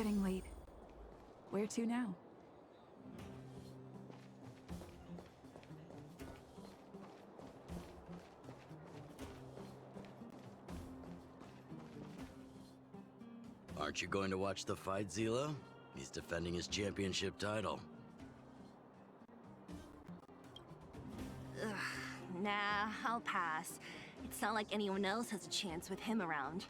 getting late. Where to now? Aren't you going to watch the fight, Zila? He's defending his championship title. Ugh, nah, I'll pass. It's not like anyone else has a chance with him around.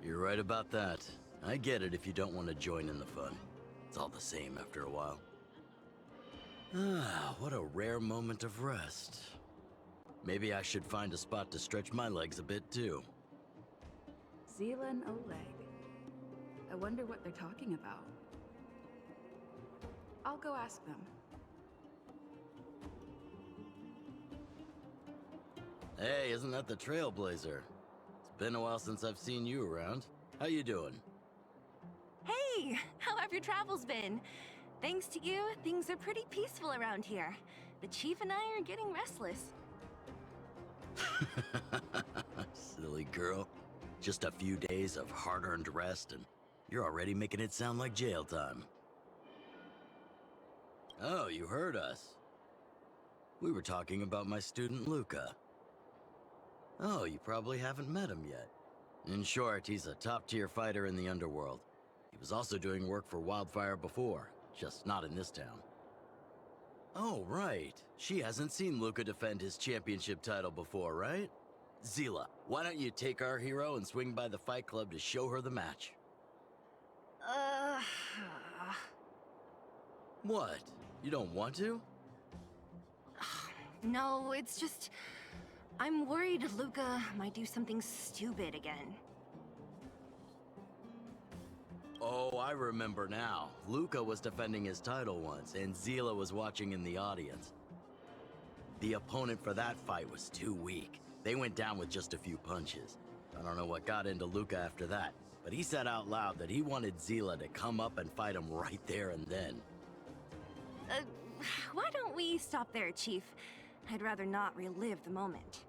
You're right about that. I get it if you don't want to join in the fun. It's all the same after a while. Ah, what a rare moment of rest. Maybe I should find a spot to stretch my legs a bit too. Zila and Oleg. I wonder what they're talking about. I'll go ask them. Hey, isn't that the Trailblazer? It's been a while since I've seen you around. How you doing? Hey, how have your travels been? Thanks to you, things are pretty peaceful around here. The Chief and I are getting restless. Silly girl. Just a few days of hard-earned rest and you're already making it sound like jail time. Oh, you heard us. We were talking about my student Luka. Oh, you probably haven't met him yet. In short, he's a top-tier fighter in the underworld. He was also doing work for Wildfire before, just not in this town. Oh, right. She hasn't seen Luka defend his championship title before, right? Zila, why don't you take our hero and swing by the fight club to show her the match? What? You don't want to? No, it's just... I'm worried Luka might do something stupid again. Oh, I remember now. Luka was defending his title once, and Zila was watching in the audience. The opponent for that fight was too weak. They went down with just a few punches. I don't know what got into Luka after that, but he said out loud that he wanted Zila to come up and fight him right there and then. Why don't we stop there, Chief? I'd rather not relive the moment.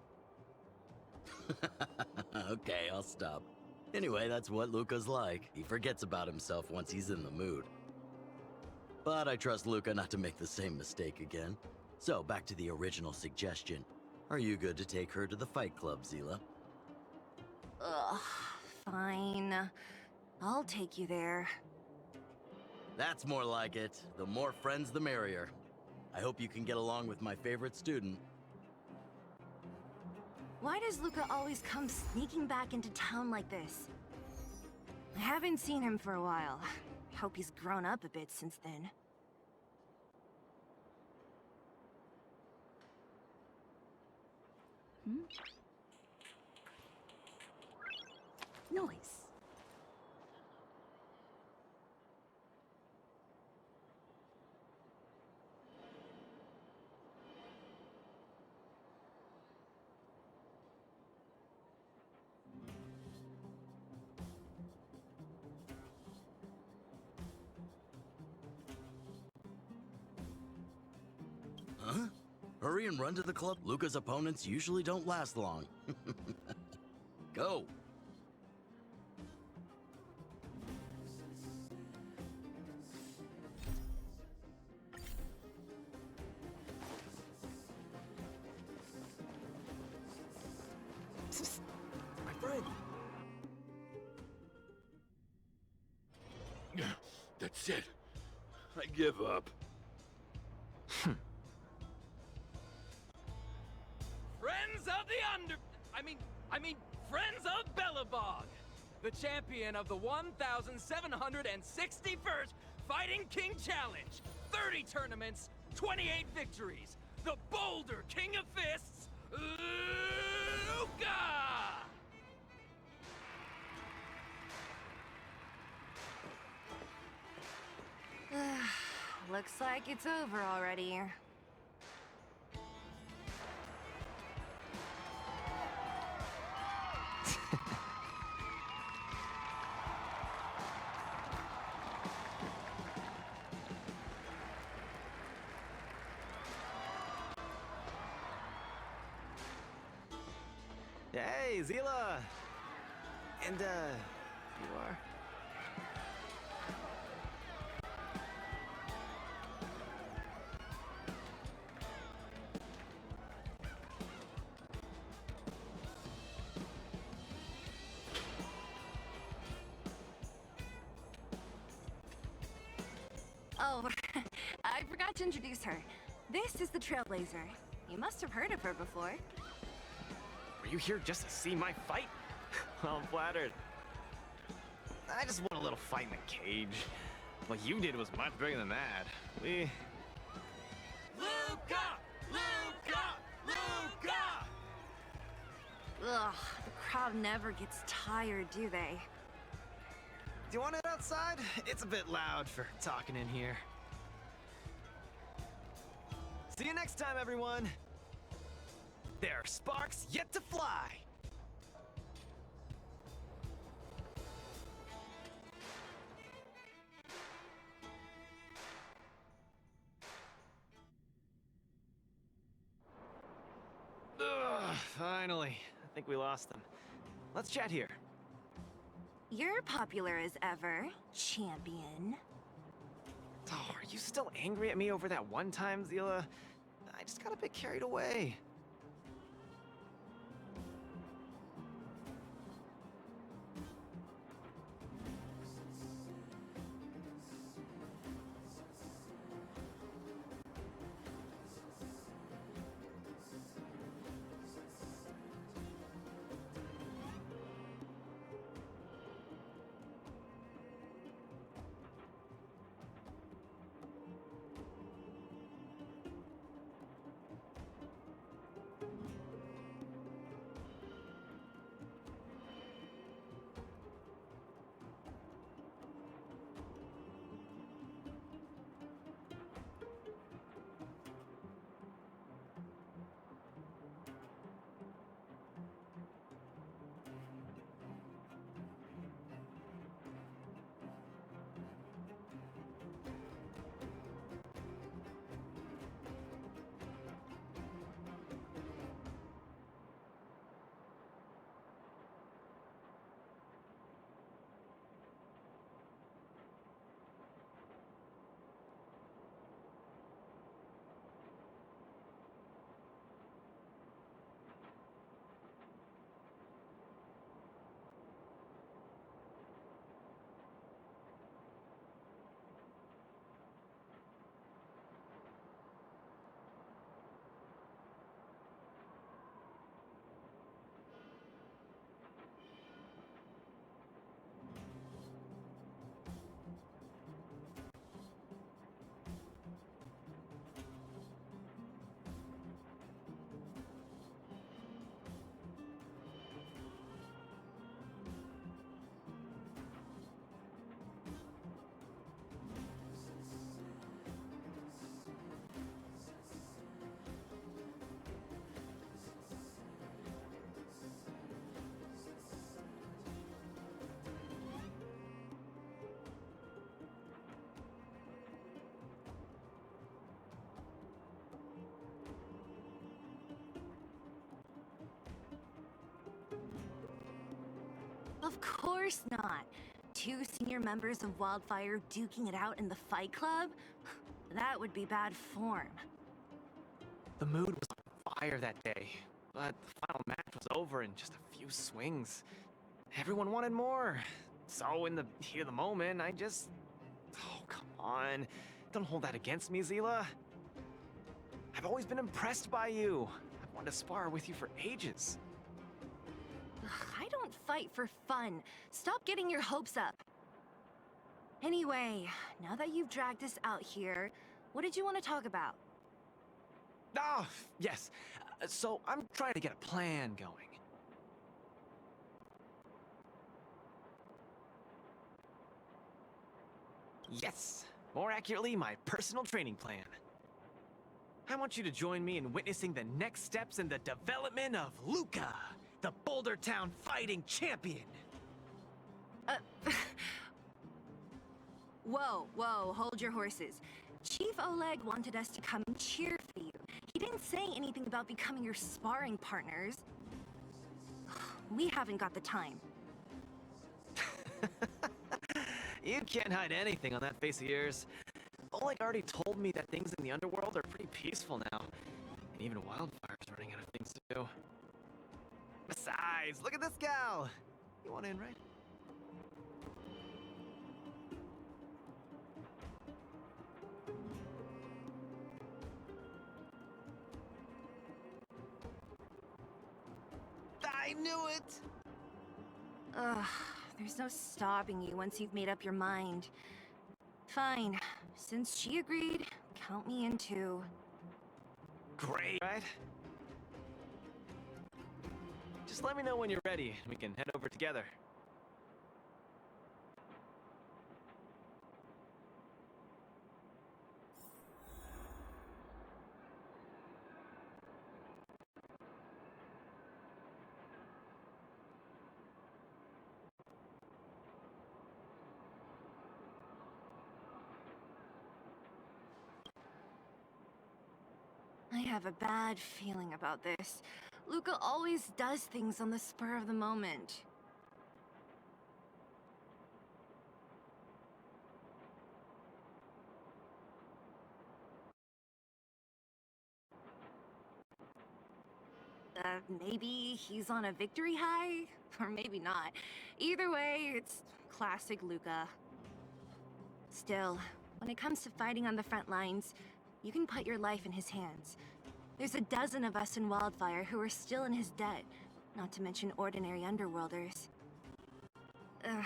Okay, I'll stop. Anyway, that's what Luka's like. He forgets about himself once he's in the mood. But I trust Luka not to make the same mistake again. So, back to the original suggestion. Are you good to take her to the fight club, Zila? Ugh, fine. I'll take you there. That's more like it. The more friends, the merrier. I hope you can get along with my favorite student. Why does Luka always come sneaking back into town like this? I haven't seen him for a while. Hope he's grown up a bit since then. Noise. Huh? Hurry and run to the club. Luka's opponents usually don't last long. Go! My friend! That's it. I give up. Friends of the I mean, Friends of Bellabog, the champion of the 1,761st Fighting King Challenge, 30 tournaments, 28 victories, the Boulder King of Fists, Luka! Looks like it's over already. Hey, Zila! And, You are. Oh, I forgot to introduce her. This is the Trailblazer. You must have heard of her before. Were you here just to see my fight? Well, I'm flattered. I just want a little fight in the cage. What you did was much bigger than that. Luka! Luka! Luka! Ugh, the crowd never gets tired, do they? Do you want it outside? It's a bit loud for talking in here. See you next time, everyone. There are sparks yet to fly. Ugh, finally. I think we lost them. Let's chat here. You're popular as ever, champion. Oh, are you still angry at me over that one time, Zila? I just got a bit carried away. Of course not. Two senior members of Wildfire duking it out in the Fight Club? That would be bad form. The mood was on fire that day, but the final match was over in just a few swings. Everyone wanted more. So in the heat of the moment, I just... Oh, come on. Don't hold that against me, Zila. I've always been impressed by you. I've wanted to spar with you for ages. Ugh, I don't fight for fun. Stop getting your hopes up. Anyway, now that you've dragged us out here, what did you want to talk about? Oh, yes. So I'm trying to get a plan going. Yes. More accurately, my personal training plan. I want you to join me in witnessing the next steps in the development of Luka, the Boulder Town fighting champion. Whoa, hold your horses. Chief Oleg wanted us to come and cheer for you. He didn't say anything about becoming your sparring partners. We haven't got the time. You can't hide anything on that face of yours. Oleg already told me that things in the underworld are pretty peaceful now. And even Wildfire's running out of things to do. Besides, look at this gal! You want in, right? I knew it! Ugh, there's no stopping you once you've made up your mind. Fine. Since she agreed, count me in too. Great, right? Just let me know when you're ready, and we can head over together. I have a bad feeling about this. Luka always does things on the spur of the moment. Maybe he's on a victory high? Or maybe not. Either way, it's classic Luka. Still, when it comes to fighting on the front lines, you can put your life in his hands. There's a dozen of us in Wildfire who are still in his debt, not to mention ordinary underworlders. Ugh,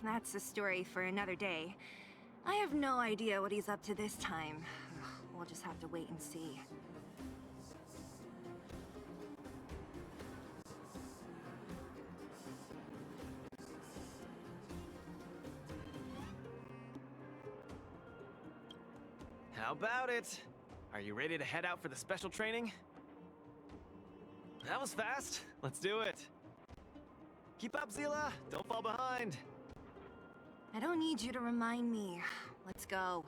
that's a story for another day. I have no idea what he's up to this time. We'll just have to wait and see. How about it? Are you ready to head out for the special training? That was fast. Let's do it. Keep up, Zila. Don't fall behind. I don't need you to remind me. Let's go.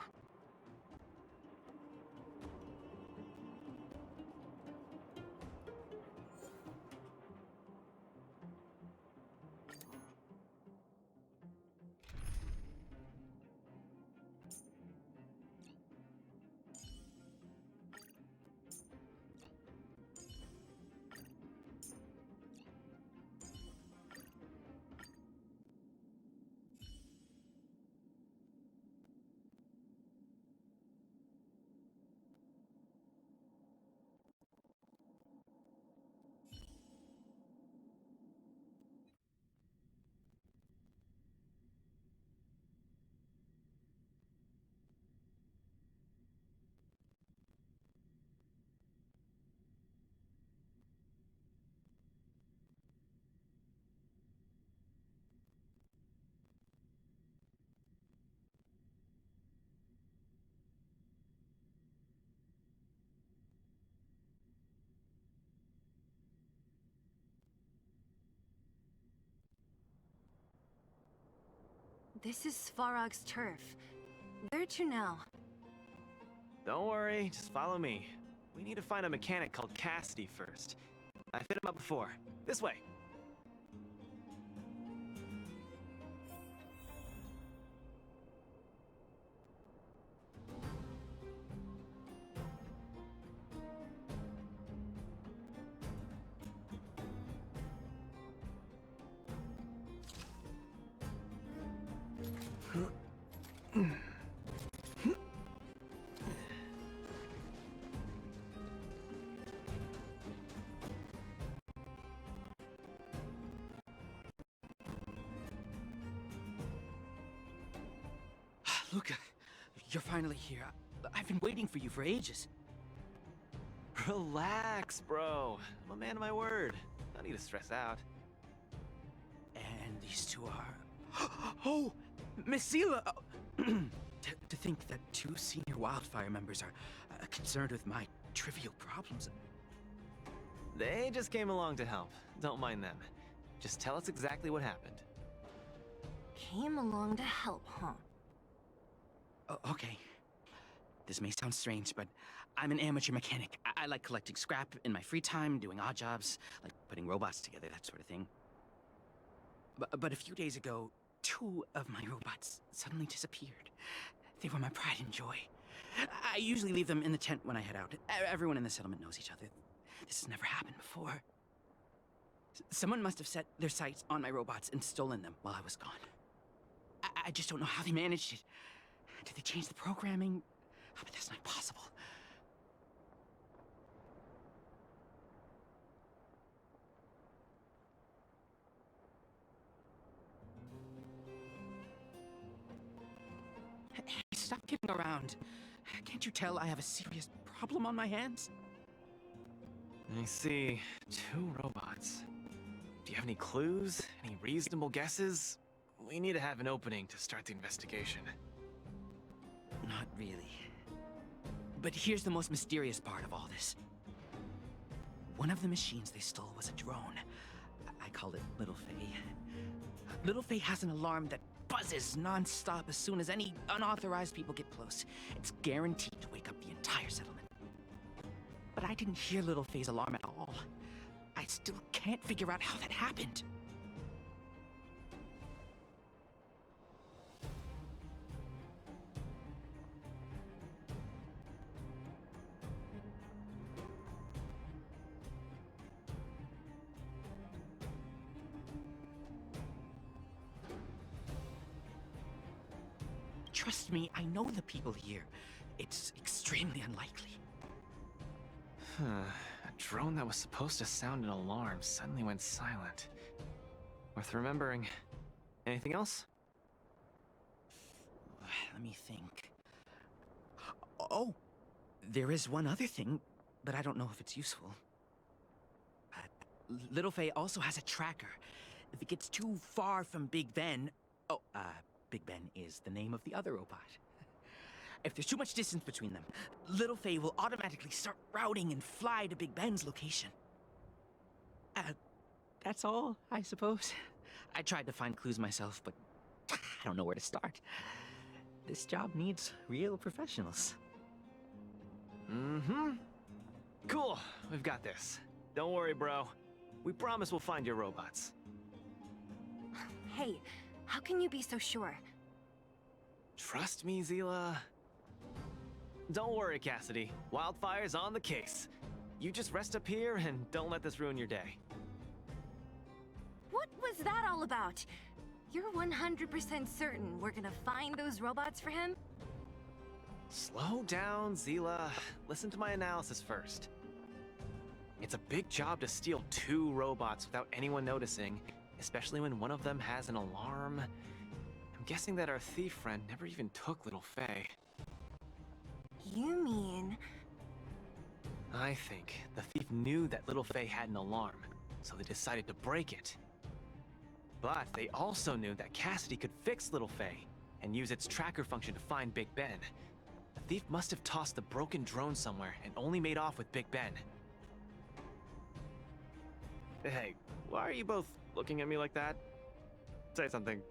This is Svarog's turf. Where to now? Don't worry, just follow me. We need to find a mechanic called Cassidy first. I fit him up before. This way. Luka, you're finally here. I've been waiting for you for ages. Relax, bro. I'm a man of my word. No need to stress out. And these two are... Oh! Missio! To think that two senior Wildfire members are concerned with my trivial problems. They just came along to help. Don't mind them. Just tell us exactly what happened. Came along to help, huh? Okay. This may sound strange, but I'm an amateur mechanic. I like collecting scrap in my free time, doing odd jobs, like putting robots together, that sort of thing. But a few days ago, 2 of my robots suddenly disappeared. They were my pride and joy. I usually leave them in the tent when I head out. Everyone in the settlement knows each other. This has never happened before. Someone must have set their sights on my robots and stolen them while I was gone. I just don't know how they managed it. Did they change the programming? Oh, but that's not possible. Hey, stop kidding around. Can't you tell I have a serious problem on my hands? I see. 2 robots. Do you have any clues? Any reasonable guesses? We need to have an opening to start the investigation. Not really. But here's the most mysterious part of all this. One of the machines they stole was a drone. I call it Little Faye. Little Faye has an alarm that buzzes non-stop as soon as any unauthorized people get close. It's guaranteed to wake up the entire settlement. But I didn't hear Little Faye's alarm at all. I still can't figure out how that happened. Trust me, I know the people here. It's extremely unlikely. A drone that was supposed to sound an alarm suddenly went silent. Worth remembering. Anything else? Let me think. Oh, there is one other thing, but I don't know if it's useful. Little Faye also has a tracker. If it gets too far from Big Ben... Big Ben is the name of the other robot. If there's too much distance between them, Little Faye will automatically start routing and fly to Big Ben's location. That's all, I suppose. I tried to find clues myself, but I don't know where to start. This job needs real professionals. Mm-hmm. Cool, we've got this. Don't worry, bro. We promise we'll find your robots. Hey, how can you be so sure? Trust me, Zila. Don't worry, Cassidy. Wildfire's on the case. You just rest up here and don't let this ruin your day. What was that all about? You're 100% certain we're gonna find those robots for him? Slow down, Zila. Listen to my analysis first. It's a big job to steal 2 robots without anyone noticing, especially when one of them has an alarm. I'm guessing that our thief friend never even took Little Faye. You mean... I think the thief knew that Little Faye had an alarm, so they decided to break it. But they also knew that Cassidy could fix Little Faye and use its tracker function to find Big Ben. The thief must have tossed the broken drone somewhere and only made off with Big Ben. Hey, why are you both looking at me like that? Say something.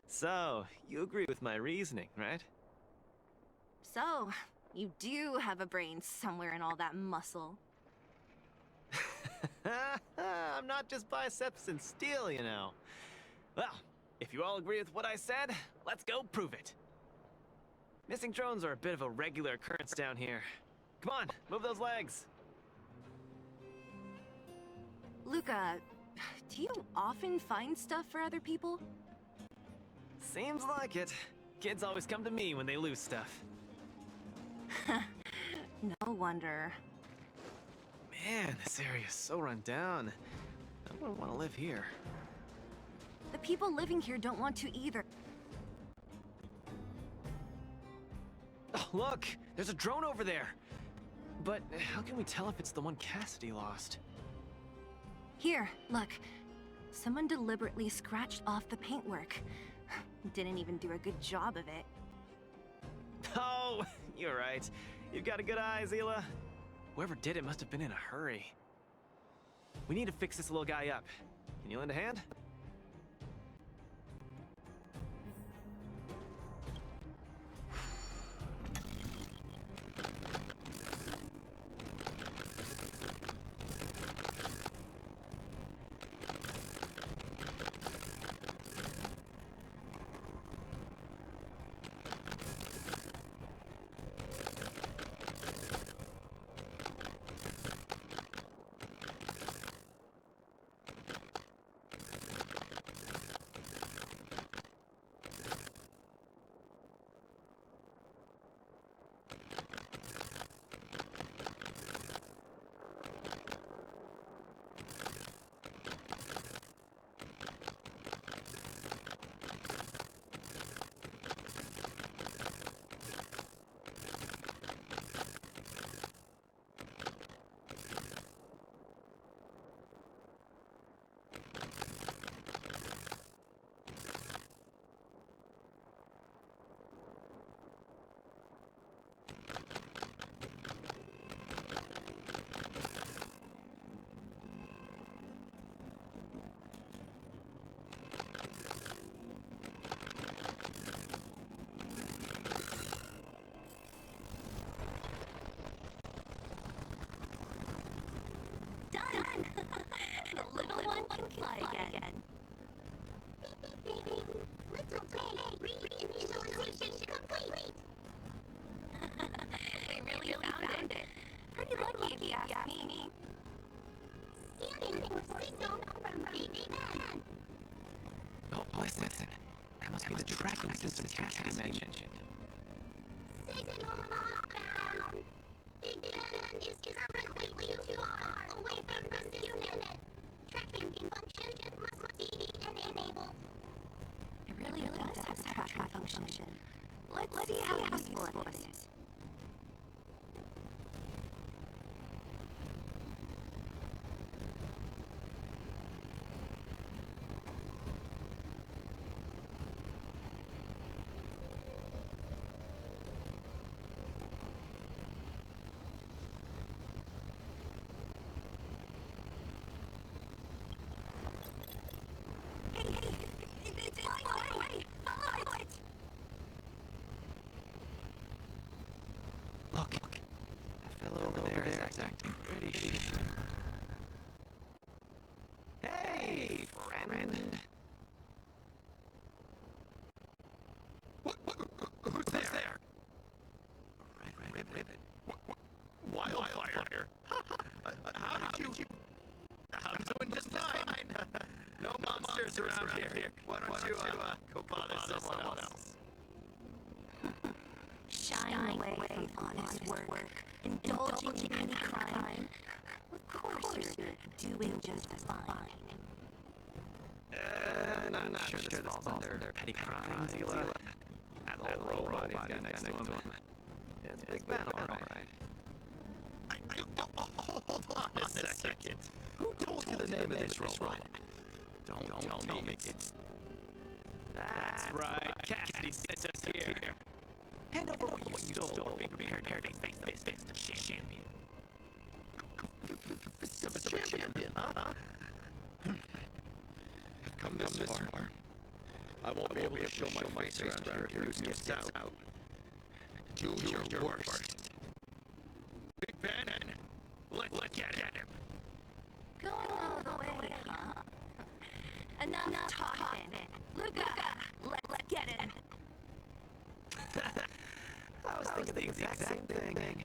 So, you agree with my reasoning, right? So, you do have a brain somewhere in all that muscle. I'm not just biceps and steel, you know. Well, if you all agree with what I said, let's go prove it. Missing drones are a bit of a regular occurrence down here. Come on, move those legs. Luka, do you often find stuff for other people? Seems like it. Kids always come to me when they lose stuff. No wonder. Man, this area is so run down. I wouldn't want to live here. The people living here don't want to either. Oh, look! There's a drone over there! But how can we tell if it's the one Cassidy lost? Here, look. Someone deliberately scratched off the paintwork. Didn't even do a good job of it. Oh, you're right. You've got a good eye, Zila. Whoever did it must have been in a hurry. We need to fix this little guy up. Can you lend a hand? done! The little one can fly again. Little Bay, reinitialization complete! We really found it. Pretty lucky if you ask me. Scanning for signal from Big Ben. Oh, listen. That must be the tracking system Cassidy mentioned. Signal lockdown. Big Ben is currently too far away from the system. Tracking function must be enabled. It really does have a tracking function. Let's see how useful it is. Look. That fellow over there is acting pretty shitty. Hey, friend. Who's there? Red ribbon. Wildfire. How did you... I'm doing just fine. No monsters around here. Why don't you go bother someone else? Shying away from honest work, indulging in any crime. Of course you're doing just fine. I'm not sure this falls under petty crimes, Zila. That whole robot he's got next to him. It's Big Ben, all right. Hold on a second. Who told you the name of this robot? Don't tell me it's... That's right, Cassidy sent us here. Hand over what you stole, or be prepared to face the champion. The champion, huh? I've come this far. I won't be able to show my face around here if News gets out. Do your worst. Big Ben, let's get at him. Going all the way, huh? Enough talking. Luka, let's get him. I was thinking the exact same thing.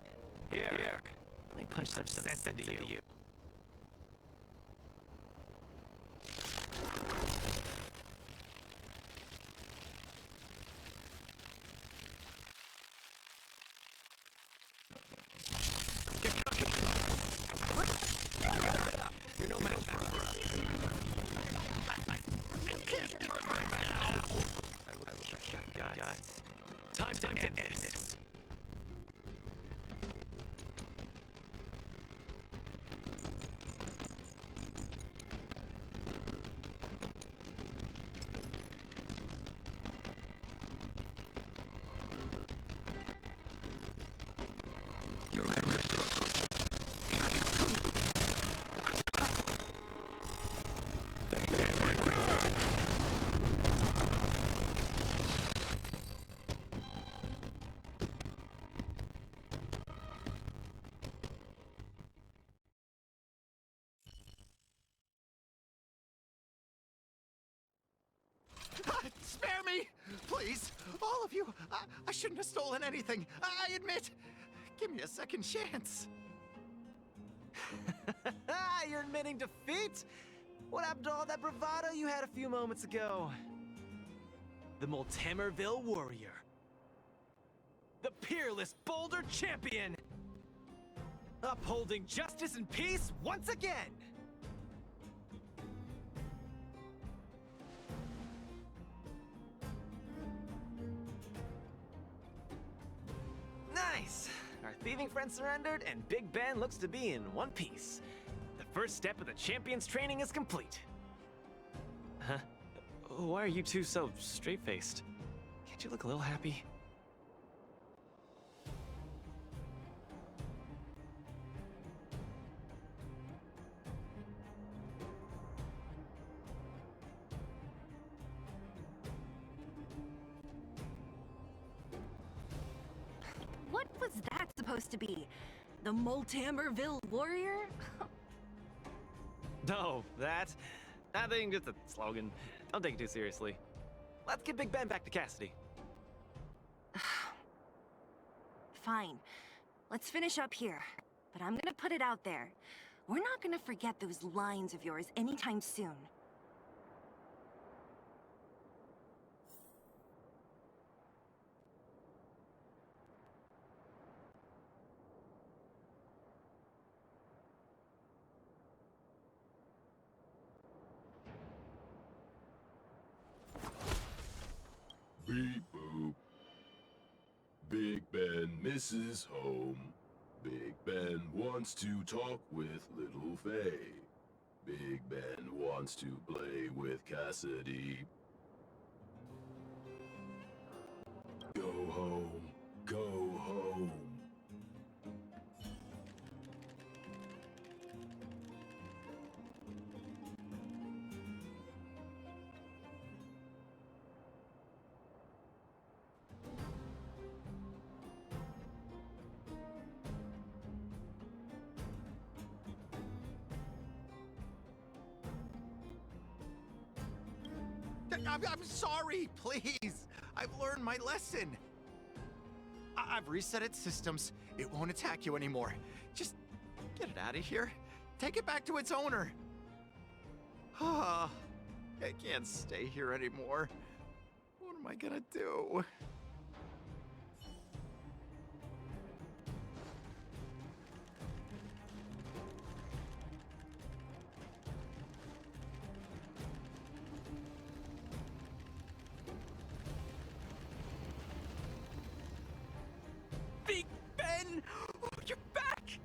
Here. Let me punch some sense into you. You're no match for us. I can't turn right now. I will check your guts. Time to end this. You're right. Spare me! Please! All of you! I shouldn't have stolen anything! I admit! Give me a second chance! You're admitting defeat? What happened to all that bravado you had a few moments ago? The Multamerville Warrior. The peerless Boulder Champion! Upholding justice and peace once again! Nice! Our thieving friend surrendered, and Big Ben looks to be in one piece. The first step of the champion's training is complete. Huh? Why are you two so straight-faced? Can't you look a little happy? What was that supposed to be? The Multamerville Warrior? No, that thing just a slogan. Don't take it too seriously. Let's get Big Ben back to Cassidy. Fine. Let's finish up here. But I'm gonna put it out there. We're not gonna forget those lines of yours anytime soon. Beep boop. Big Ben misses home. Big Ben wants to talk with little Faye. Big Ben wants to play with Cassidy. Go home. Go home. I'm sorry, please. I've learned my lesson. I've reset its systems. It won't attack you anymore. Just get it out of here. Take it back to its owner. I can't stay here anymore. What am I gonna do? Big Ben! Oh, you're back!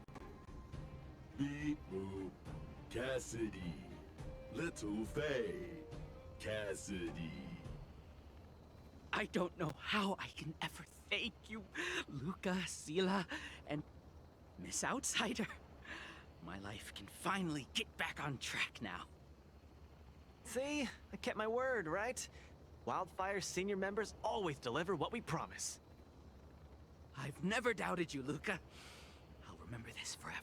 Beep boop. Cassidy. Little Faye. Cassidy. I don't know how I can ever thank you, Luka, Sila, and Miss Outsider. My life can finally get back on track now. See? I kept my word, right? Wildfire's senior members always deliver what we promise. I've never doubted you, Luka. I'll remember this forever.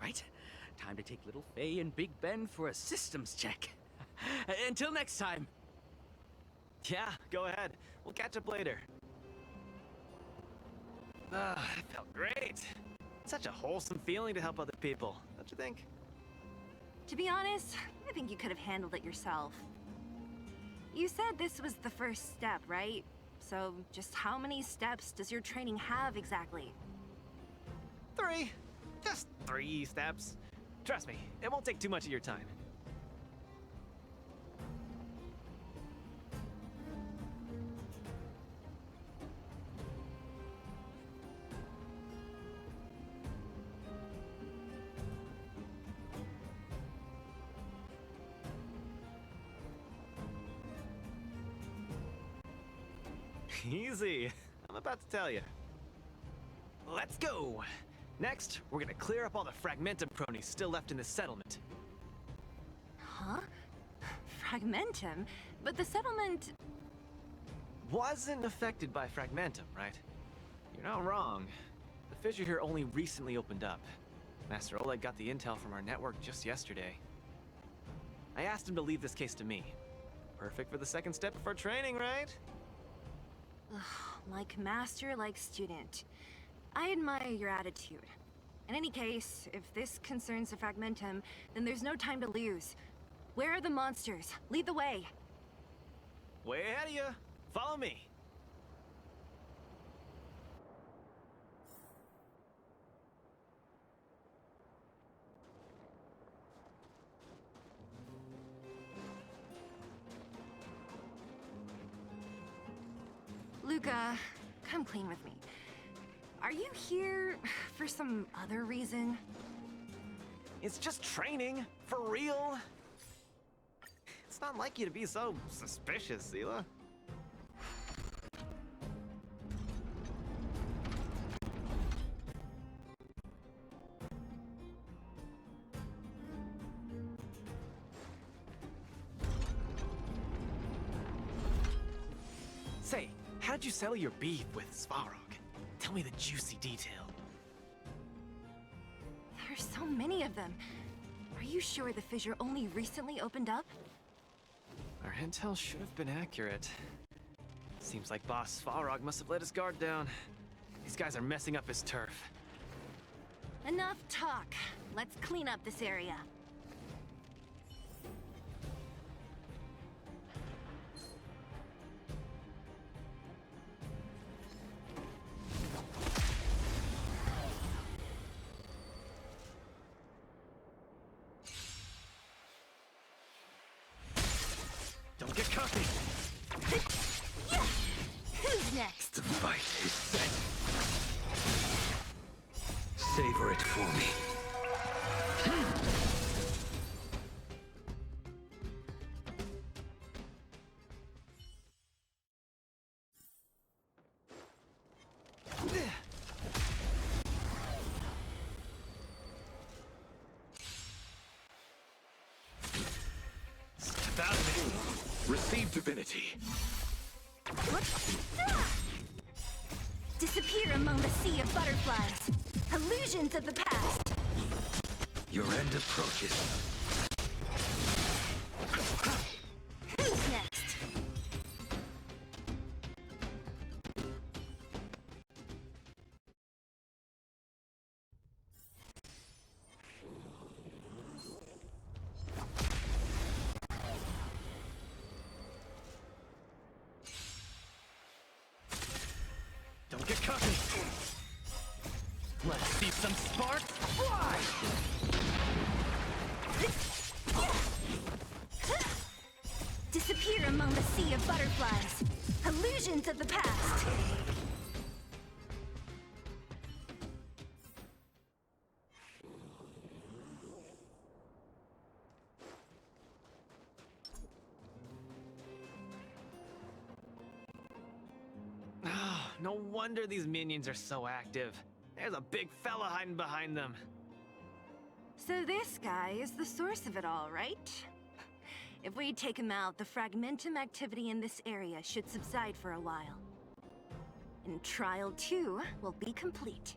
Right? Time to take little Faye and Big Ben for a systems check. Until next time. Yeah, go ahead. We'll catch up later. That felt great. Such a wholesome feeling to help other people, don't you think? To be honest, I think you could have handled it yourself. You said this was the first step, right? So, just how many steps does your training have exactly? 3. Just 3 steps. Trust me, it won't take too much of your time. Easy. I'm about to tell you. Let's go! Next, we're gonna clear up all the Fragmentum cronies still left in this settlement. Huh? Fragmentum? But the settlement... Wasn't affected by Fragmentum, right? You're not wrong. The fissure here only recently opened up. Master Oleg got the intel from our network just yesterday. I asked him to leave this case to me. Perfect for the second step of our training, right? Like master, like student. I admire your attitude. In any case, if this concerns the Fragmentum, then there's no time to lose. Where are the monsters? Lead the way. Way ahead of you. Follow me. Luka, come clean with me. Are you here for some other reason? It's just training. For real. It's not like you to be so suspicious, Sila. Say, how did you settle your beef with Svarog? Tell me the juicy detail. There's so many of them. Are you sure the fissure only recently opened up? Our intel should have been accurate. Seems like Boss Falrog must have let his guard down. These guys are messing up his turf. Enough talk. Let's clean up this area. Don't get cocky! Who's next? The fight is set. Savor it for me. Step out of it! Receive divinity. Disappear among the sea of butterflies. Illusions of the past. Your end approaches. Who's next? Don't get cocky! Let's see some sparks fly! Disappear among the sea of butterflies. Illusions of the past. Ah, no wonder these minions are so active. There's a big fella hiding behind them. So this guy is the source of it all, right? If we take him out, the fragmentum activity in this area should subside for a while. And Trial 2 will be complete.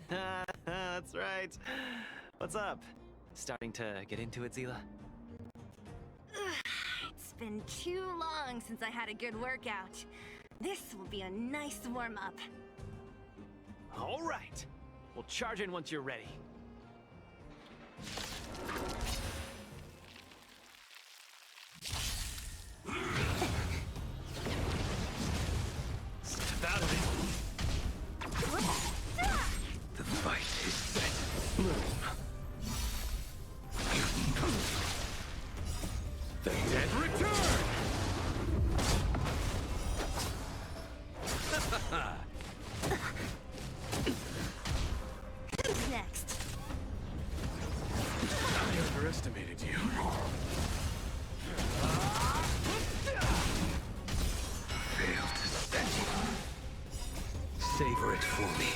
That's right. What's up? Starting to get into it, Zila? It's been too long since I had a good workout. This will be a nice warm-up. All right. We'll charge in once you're ready. Step out of it. The fight is set. Bloom. The dead return! Who's next? I underestimated you. Failed to set. Savor it for me.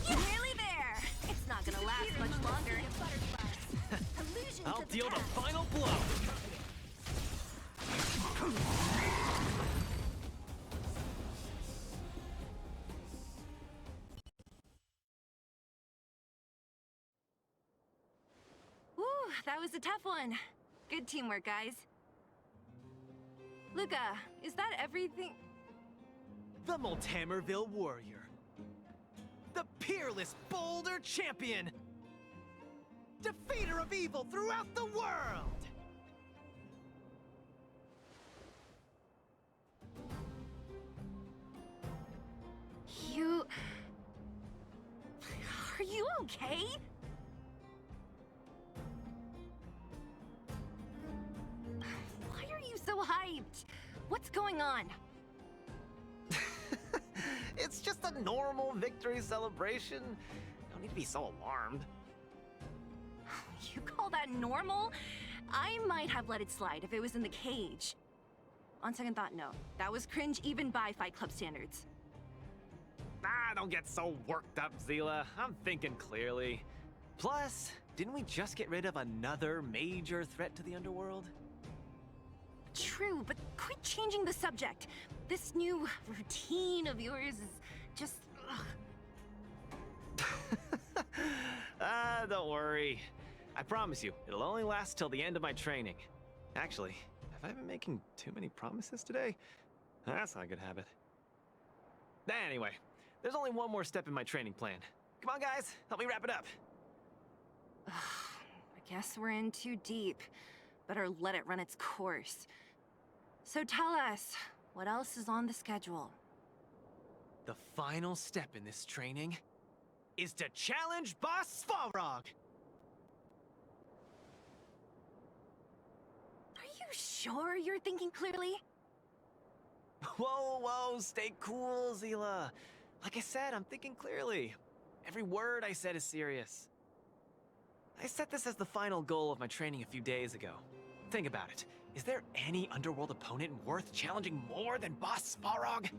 Nearly there. It's not gonna last much longer. Illusions I'll of deal the past. final blow. Woo, that was a tough one. Good teamwork, guys. Luka, is that everything? The Multamerville Warrior. The peerless Boulder Champion. Defeater of evil throughout the world. You... Are you okay? Why are you so hyped? What's going on? It's just a normal victory celebration. No need to be so alarmed. You call that normal? I might have let it slide if it was in the cage. On second thought, no. That was cringe even by Fight Club standards. Ah, don't get so worked up, Zila. I'm thinking clearly. Plus, didn't we just get rid of another major threat to the underworld? true, but quit changing the subject. This new routine of yours is just... Don't worry. I promise you, it'll only last till the end of my training. Actually, have I been making too many promises today? That's not a good habit. Anyway, there's only one more step in my training plan. Come on, guys, help me wrap it up. I guess we're in too deep. Better let it run its course. So tell us, what else is on the schedule? The final step in this training is to challenge Boss Svarog! Are you sure you're thinking clearly? Whoa, stay cool, Zila. Like I said, I'm thinking clearly. Every word I said is serious. I set this as the final goal of my training a few days ago. Think about it. Is there any underworld opponent worth challenging more than Boss Svarog?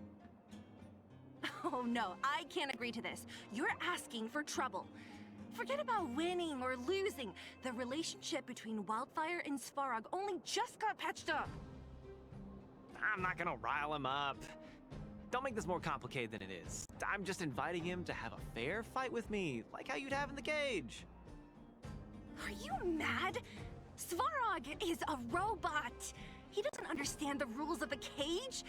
Oh no, I can't agree to this. You're asking for trouble. Forget about winning or losing. The relationship between Wildfire and Svarog only just got patched up. I'm not gonna rile him up. Don't make this more complicated than it is. I'm just inviting him to have a fair fight with me, like how you'd have in the cage. Are you mad? Svarog is a robot. He doesn't understand the rules of the cage.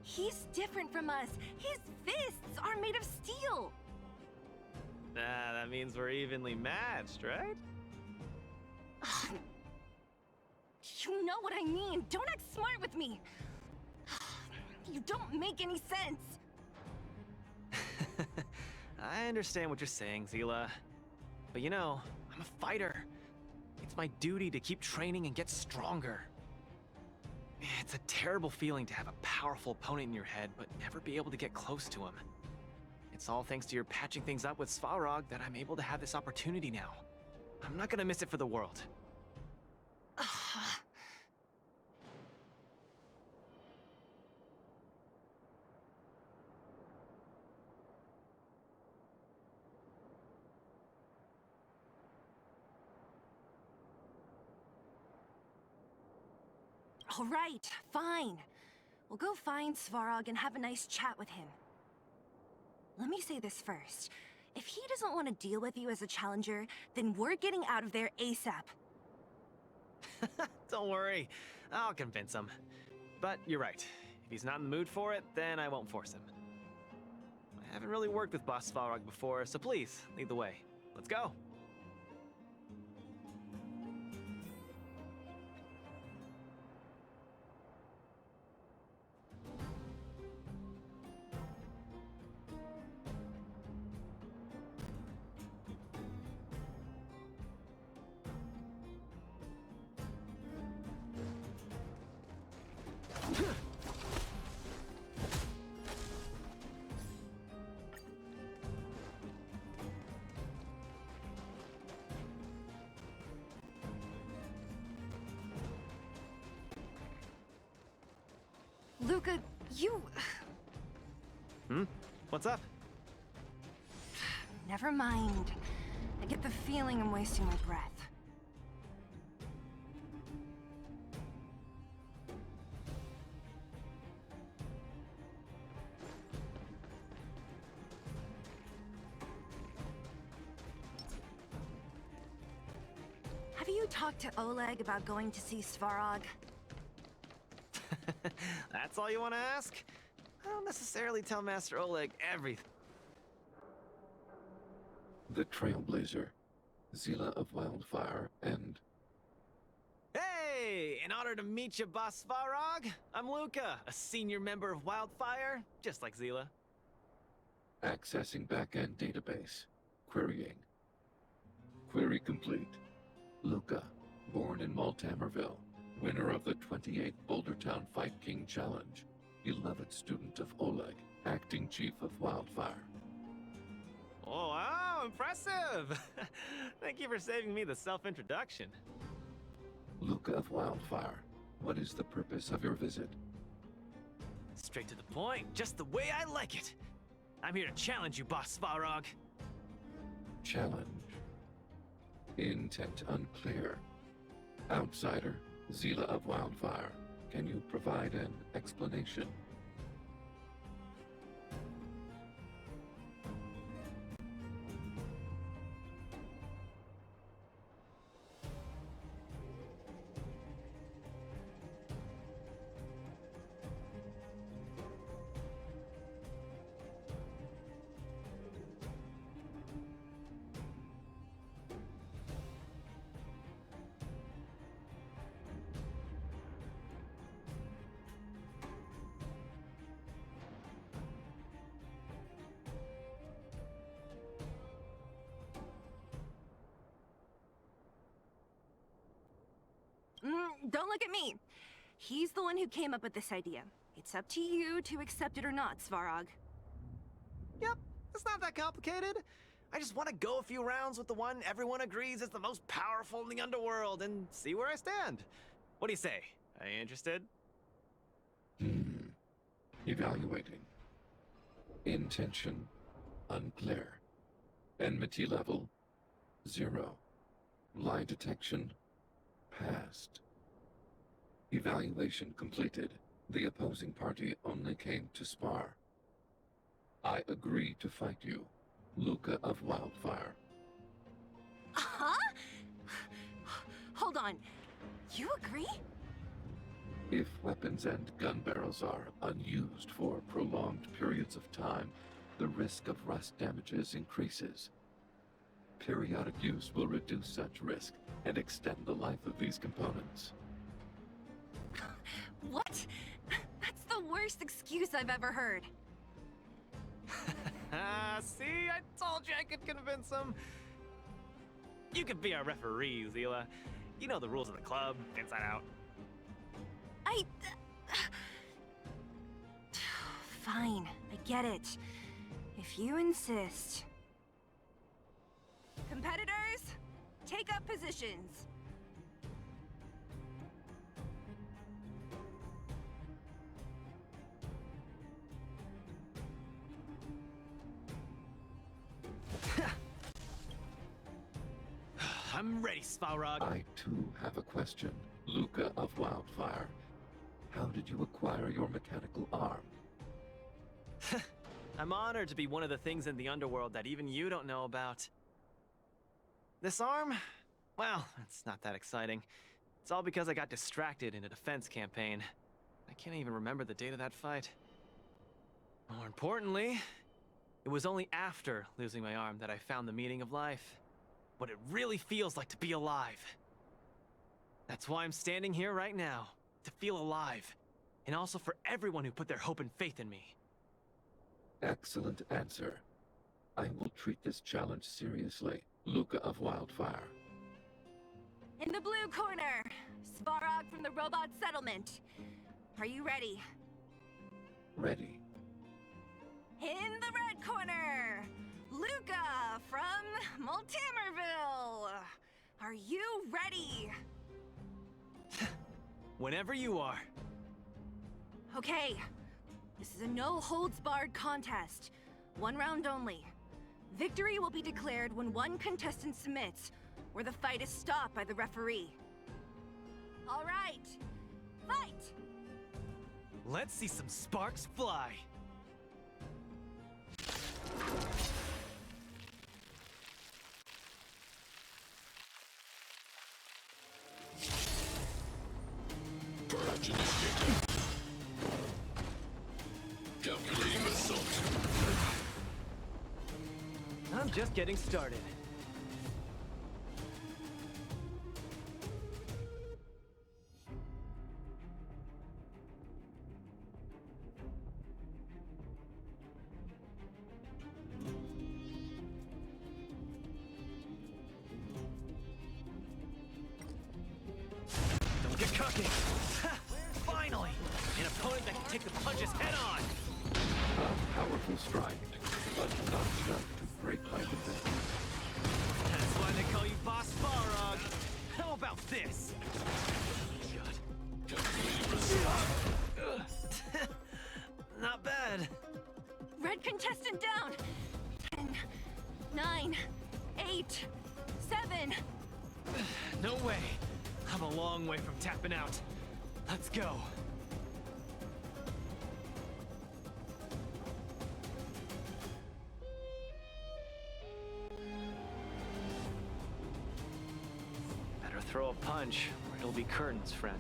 He's different from us. His fists are made of steel. That means we're evenly matched, right? You know what I mean. Don't act smart with me. You don't make any sense. I understand what you're saying, Zila. But you know, I'm a fighter. It's my duty to keep training and get stronger. It's a terrible feeling to have a powerful opponent in your head, but never be able to get close to him. It's all thanks to your patching things up with Svarog that I'm able to have this opportunity now. I'm not gonna miss it for the world. All right, fine. We'll go find Svarog and have a nice chat with him. Let me say this first. If he doesn't want to deal with you as a challenger, then we're getting out of there ASAP. Don't worry, I'll convince him. But you're right. If he's not in the mood for it, then I won't force him. I haven't really worked with Boss Svarog before, so please, lead the way. Let's go. Luka, you... What's up? Never mind. I get the feeling I'm wasting my breath. Have you talked to Oleg about going to see Svarog? That's all you want to ask? I don't necessarily tell Master Oleg everything. The Trailblazer, Zila of Wildfire, and... Hey! In honor to meet you, Boss Svarog, I'm Luka, a senior member of Wildfire, just like Zila. Accessing backend database. Querying. Query complete. Luka, born in Maltamerville, winner of the 28th Bouldertown Fight King Challenge, 11th student of Oleg, acting chief of Wildfire. Oh, wow, impressive! Thank you for saving me the self-introduction. Luka of Wildfire, what is the purpose of your visit? Straight to the point, just the way I like it. I'm here to challenge you, Boss Svarog. Challenge. Intent unclear. Outsider, Zila of Wildfire. Can you provide an explanation? Don't look at me. He's the one who came up with this idea. It's up to you to accept it or not, Svarog. Yep, it's not that complicated. I just want to go a few rounds with the one everyone agrees is the most powerful in the underworld and see where I stand. What do you say? Are you interested? Evaluating. Intention, unclear. Enmity level, 0. Lie detection, passed. Evaluation completed. The opposing party only came to spar. I agree to fight you, Luka of Wildfire. Huh? Hold on. You agree? If weapons and gun barrels are unused for prolonged periods of time, the risk of rust damages increases. Periodic use will reduce such risk and extend the life of these components. What? That's the worst excuse I've ever heard. See, I told you I could convince him. You could be our referee, Zila. You know the rules of the club, inside out. Fine, I get it. If you insist. Competitors, take up positions. I'm ready, Svarog. I too have a question, Luka of Wildfire. How did you acquire your mechanical arm? I'm honored to be one of the things in the underworld that even you don't know about. This arm? Well, it's not that exciting. It's all because I got distracted in a defense campaign. I can't even remember the date of that fight. More importantly, it was only after losing my arm that I found the meaning of life. What it really feels like to be alive. That's why I'm standing here right now, to feel alive. And also for everyone who put their hope and faith in me. Excellent answer. I will treat this challenge seriously, Luka of Wildfire. In the blue corner, Svarog from the robot settlement. Are you ready? Ready. In the red corner, Luka from Multimerville. Are you ready? Whenever you are. Okay. This is a no-holds-barred contest. 1 round only. Victory will be declared when one contestant submits, or the fight is stopped by the referee. All right. Fight! Let's see some sparks fly. Barrage initiated. Calculating assault. I'm just getting started. Don't get cocky. Ha! Finally! An opponent that can take the punches head on! A powerful strike, but not enough to break my defense. That's why they call you Boss Farog. How about this? Calculating result. Not bad. Red contestant down. 10, 9, 8, 7. No way. I'm a long way from tapping out. Let's go. punch, or it'll be curtains, friend.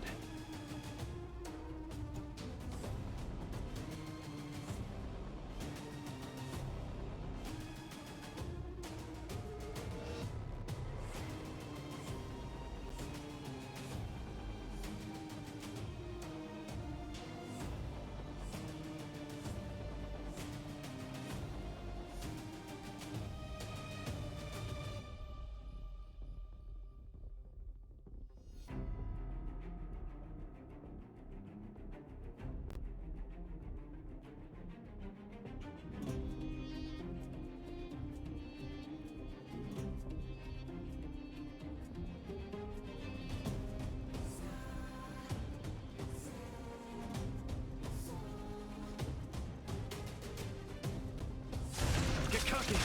Get cocky!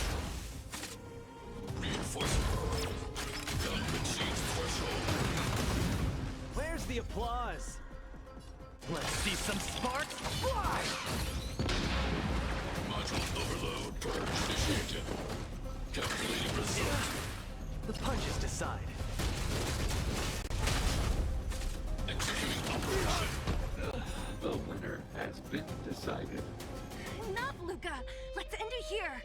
Where's the applause? Let's see some sparks fly! Module overload. Purge initiated. Calculating result. The punches decide. Executing operation. The winner has been decided. Enough, Luka! Let's end it here!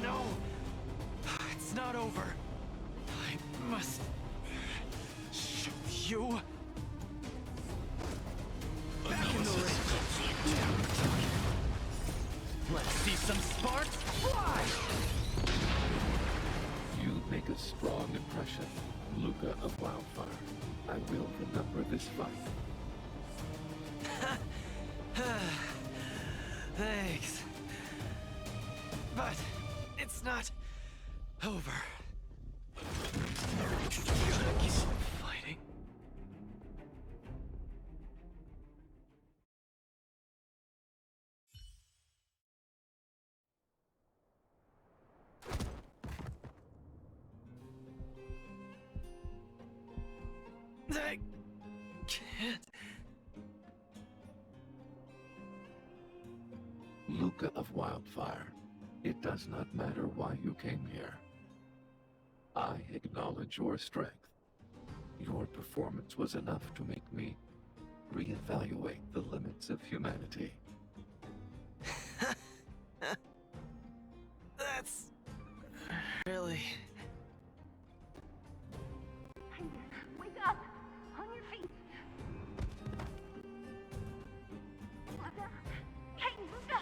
No! It's not over. I must show you. Back in the ring. Let's see some sparks fly! You make a strong impression, Luka of Wildfire. I will remember this fight. Thanks. But it's not over. Gotta keep fighting. I can't. Luka of Wildfire, it does not matter why you came here. I acknowledge your strength. Your performance was enough to make me reevaluate the limits of humanity. That's really... Wake up! On your feet! Luka! Hey, Luka!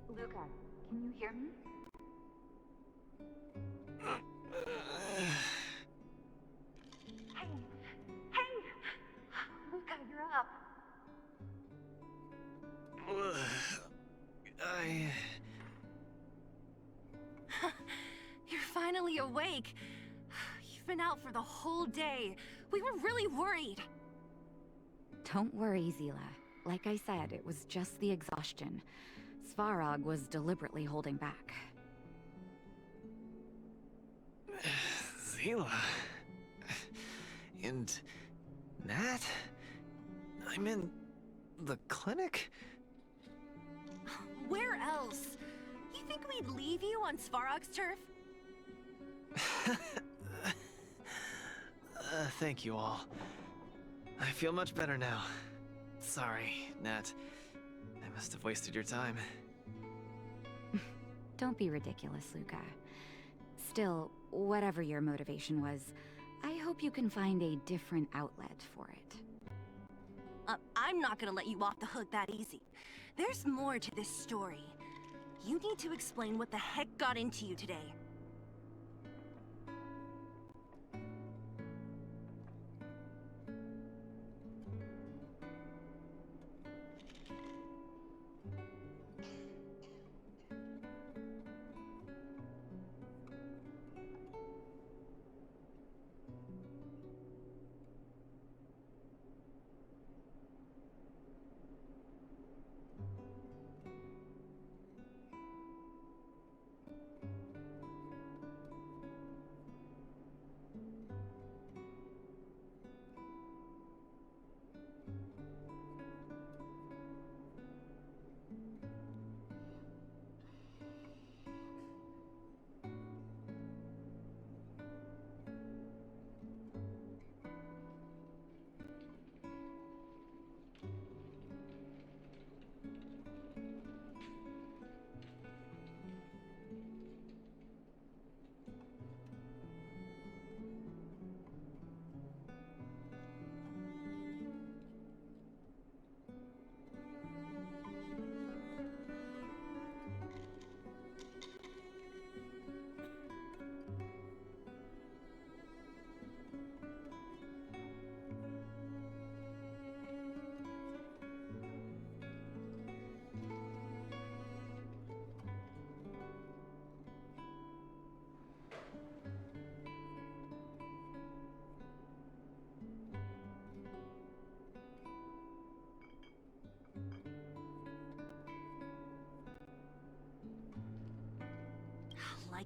Luka, can you hear me? Hey! Hey! Luka, you're up! You're finally awake! You've been out for the whole day. We were really worried. Don't worry, Zila. Like I said, it was just the exhaustion. Svarog was deliberately holding back. Zila... And... Nat? I'm in... the clinic? Where else? You think we'd leave you on Svarog's turf? Thank you all. I feel much better now. Sorry, Nat. I must have wasted your time. Don't be ridiculous, Luka. Still, whatever your motivation was, I hope you can find a different outlet for it. I'm not gonna let you off the hook that easy. There's more to this story. You need to explain what the heck got into you today.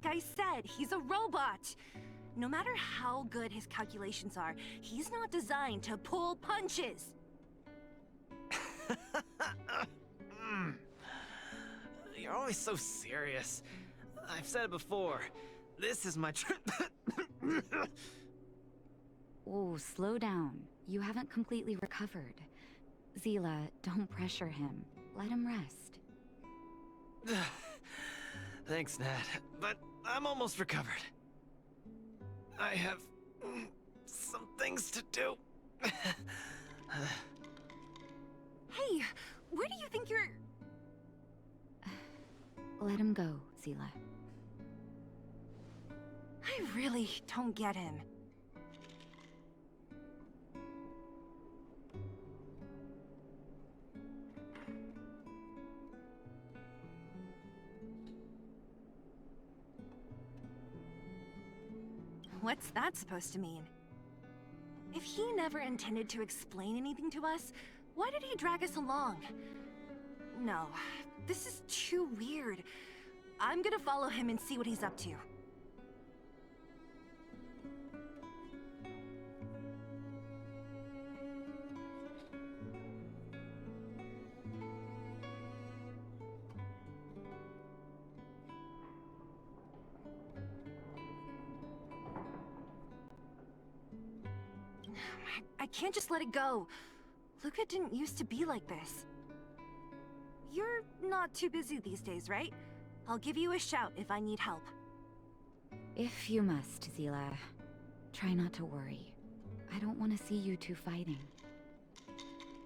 Like I said, he's a robot. No matter how good his calculations are, he's not designed to pull punches. You're always so serious. I've said it before. This is my Oh, slow down. You haven't completely recovered. Zila, don't pressure him. Let him rest. Thanks, Nat, but I'm almost recovered. I have some things to do. Hey, where do you think you're... Let him go, Zila. I really don't get him. What's that supposed to mean? If he never intended to explain anything to us, why did he drag us along? No, this is too weird. I'm gonna follow him and see what he's up to. I can't just let it go. Luka didn't used to be like this. You're not too busy these days, right? I'll give you a shout if I need help. If you must, Zila. Try not to worry. I don't want to see you two fighting.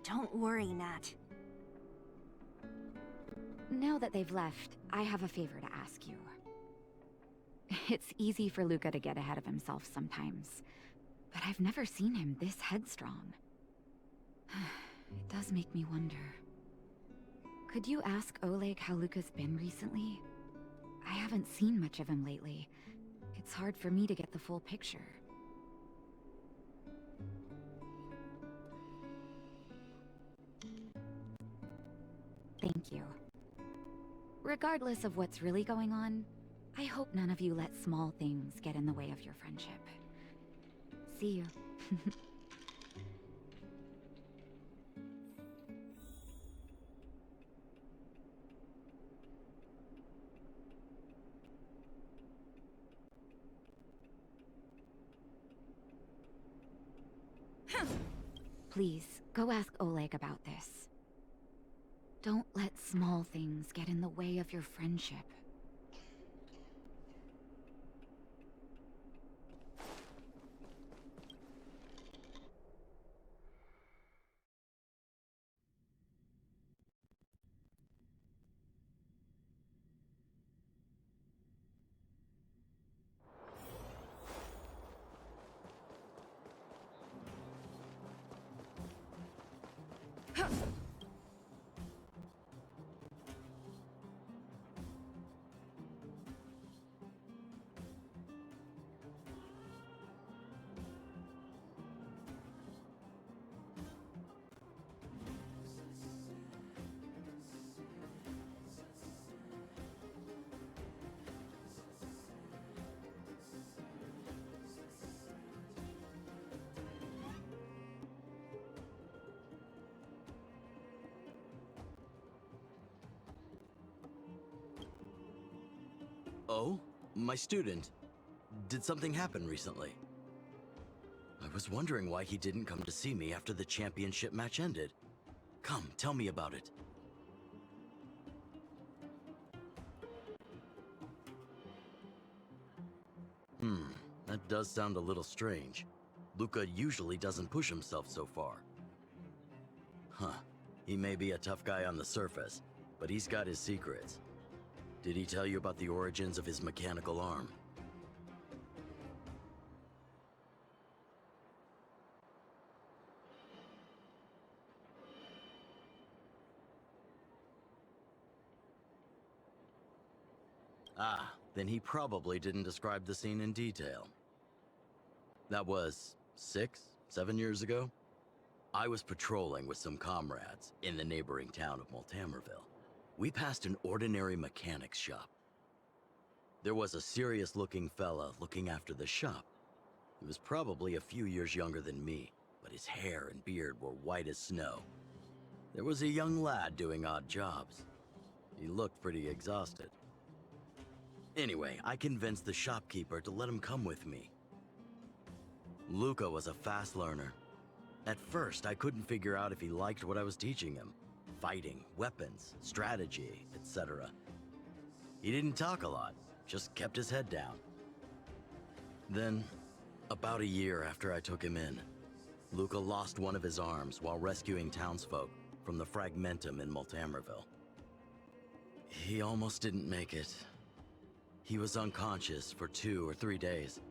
Don't worry, Nat. Now that they've left, I have a favor to ask you. It's easy for Luka to get ahead of himself sometimes, but I've never seen him this headstrong. It does make me wonder. Could you ask Oleg how Luka's been recently? I haven't seen much of him lately. It's hard for me to get the full picture. Thank you. Regardless of what's really going on, I hope none of you let small things get in the way of your friendship. See you. Please, go ask Oleg about this. Don't let small things get in the way of your friendship. Oh? My student. Did something happen recently? I was wondering why he didn't come to see me after the championship match ended. Come, tell me about it. That does sound a little strange. Luka usually doesn't push himself so far. Huh. He may be a tough guy on the surface, but he's got his secrets. Did he tell you about the origins of his mechanical arm? Ah, then he probably didn't describe the scene in detail. That was 6, 7 years ago? I was patrolling with some comrades in the neighboring town of Multamerville. We passed an ordinary mechanic's shop. There was a serious-looking fella looking after the shop. He was probably a few years younger than me, but his hair and beard were white as snow. There was a young lad doing odd jobs. He looked pretty exhausted. Anyway, I convinced the shopkeeper to let him come with me. Luka was a fast learner. At first, I couldn't figure out if he liked what I was teaching him. Fighting, weapons, strategy, etc. He didn't talk a lot, just kept his head down. Then, about a year after I took him in, Luka lost one of his arms while rescuing townsfolk from the Fragmentum in Multamerville. He almost didn't make it. He was unconscious for 2 or 3 days.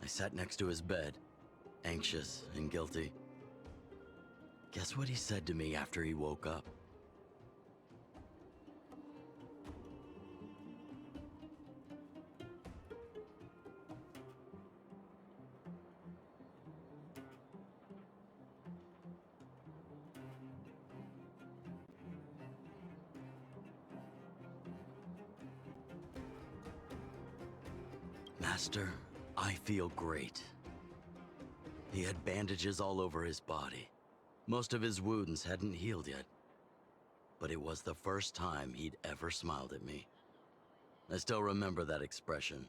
I sat next to his bed, anxious and guilty. Guess what he said to me after he woke up? Master, I feel great. He had bandages all over his body. Most of his wounds hadn't healed yet. But it was the first time he'd ever smiled at me. I still remember that expression.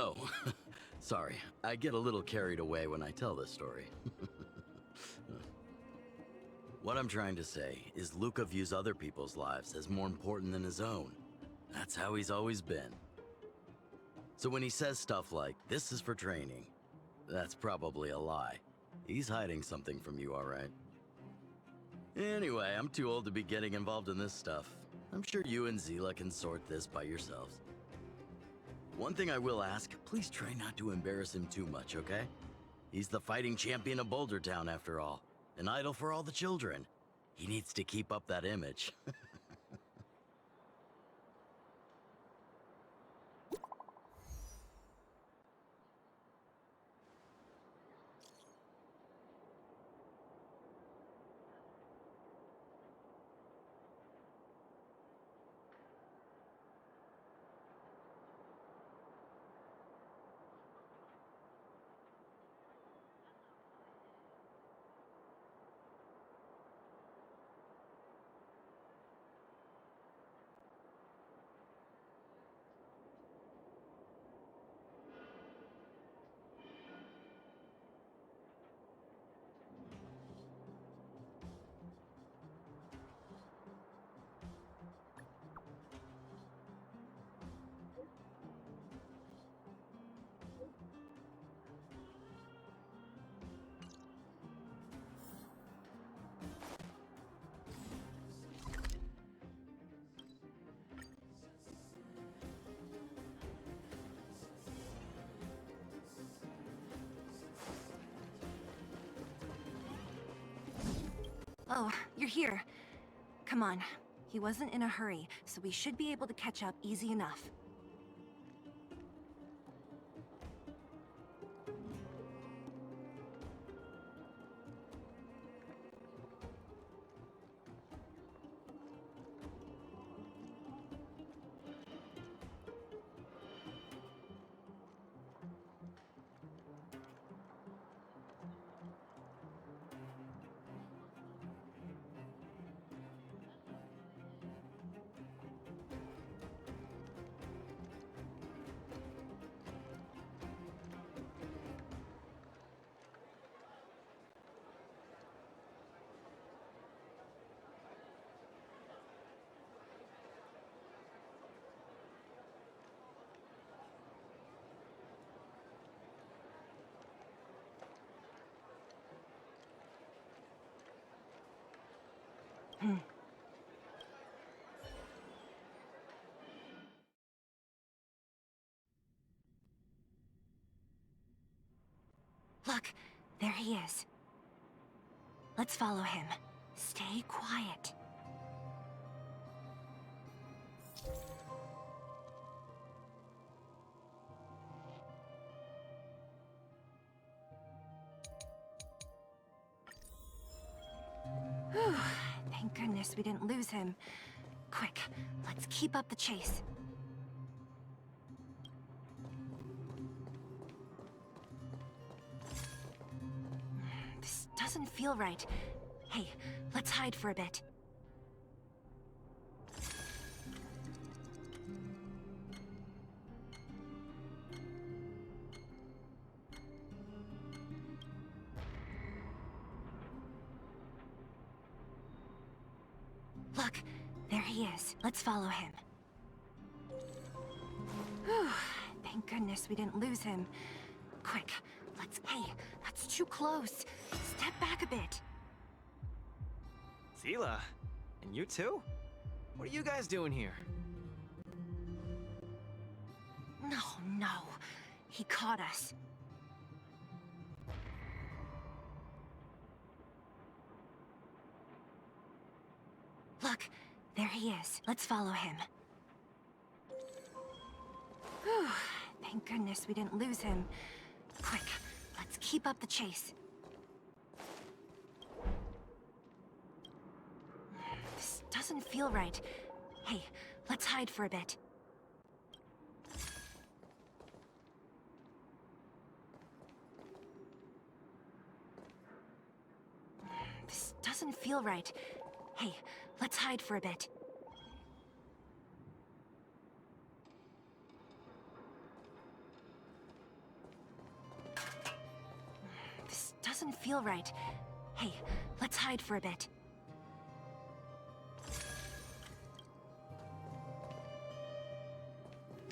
Oh, sorry. I get a little carried away when I tell this story. What I'm trying to say is Luka views other people's lives as more important than his own. That's how he's always been. So when he says stuff like, "This is for training," that's probably a lie. He's hiding something from you, all right? Anyway, I'm too old to be getting involved in this stuff. I'm sure you and Zila can sort this by yourselves. One thing I will ask, please try not to embarrass him too much, okay? He's the fighting champion of Boulder Town, after all. An idol for all the children. He needs to keep up that image. Oh, you're here. Come on. He wasn't in a hurry, so we should be able to catch up easy enough. Look, there he is. Let's follow him. Stay quiet. Whew, thank goodness we didn't lose him. Quick, let's keep up the chase. This doesn't feel right. Hey, let's hide for a bit. Look, there he is. Let's follow him. Whew, thank goodness we didn't lose him. Quick, let's... Hey, that's too close. Step back a bit. Zila, and you too? What are you guys doing here? No. He caught us. Look, there he is. Let's follow him. Whew, thank goodness we didn't lose him. Quick, let's keep up the chase. This doesn't feel right. Hey, let's hide for a bit. This doesn't feel right. Hey, let's hide for a bit. This doesn't feel right. Hey, let's hide for a bit.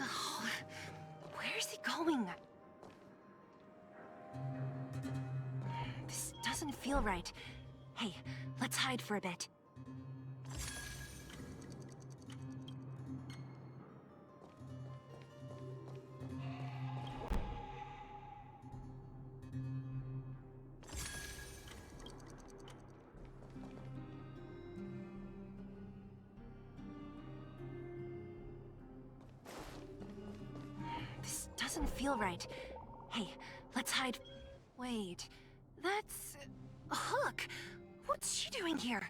Oh, where's he going? This doesn't feel right. Hey, let's hide for a bit. This doesn't feel right. Hey, let's hide. Wait, that's... Hook! What's she doing here?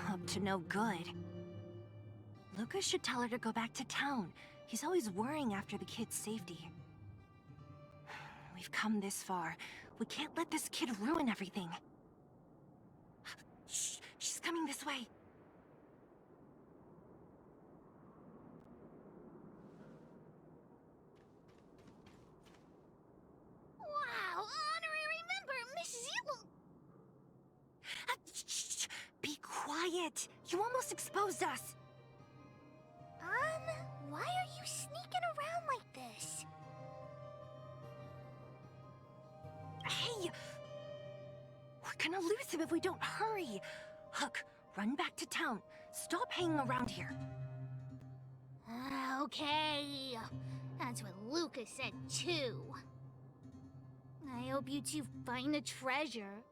Up to no good. Luka should tell her to go back to town. He's always worrying after the kid's safety. We've come this far. We can't let this kid ruin everything. Shh! She's coming this way. Wow! Honorary member, Miss Zila! Shh! Be quiet! You almost exposed us! Why are you sneaking around like this? Hey! We're gonna lose him if we don't hurry! Hook, run back to town. Stop hanging around here. Okay. That's what Luka said too. I hope you two find the treasure.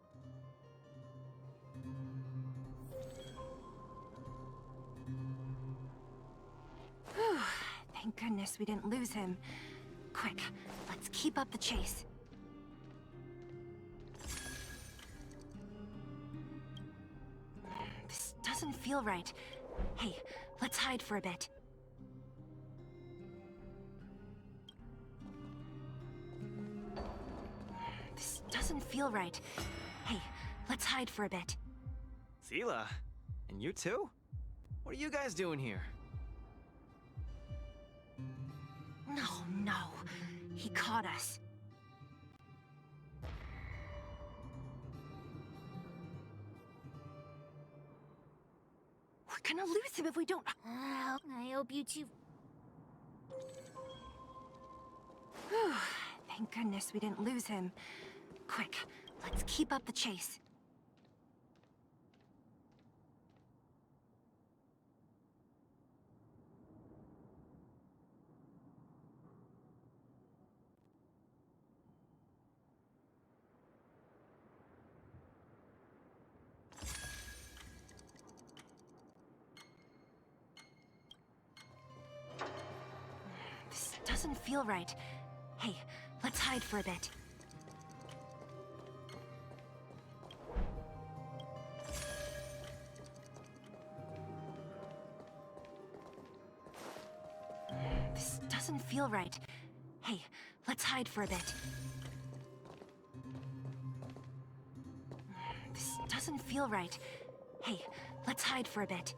Whew, thank goodness we didn't lose him. Quick, let's keep up the chase. This doesn't feel right. Hey, let's hide for a bit. This doesn't feel right. Hey, let's hide for a bit. Zila, and you too? What are you guys doing here? No. He caught us. We're gonna lose him if we don't. I hope you two. Whew, thank goodness we didn't lose him. Quick, let's keep up the chase. This doesn't feel right. Hey, let's hide for a bit. This doesn't feel right. Hey, let's hide for a bit. This doesn't feel right. Hey, let's hide for a bit.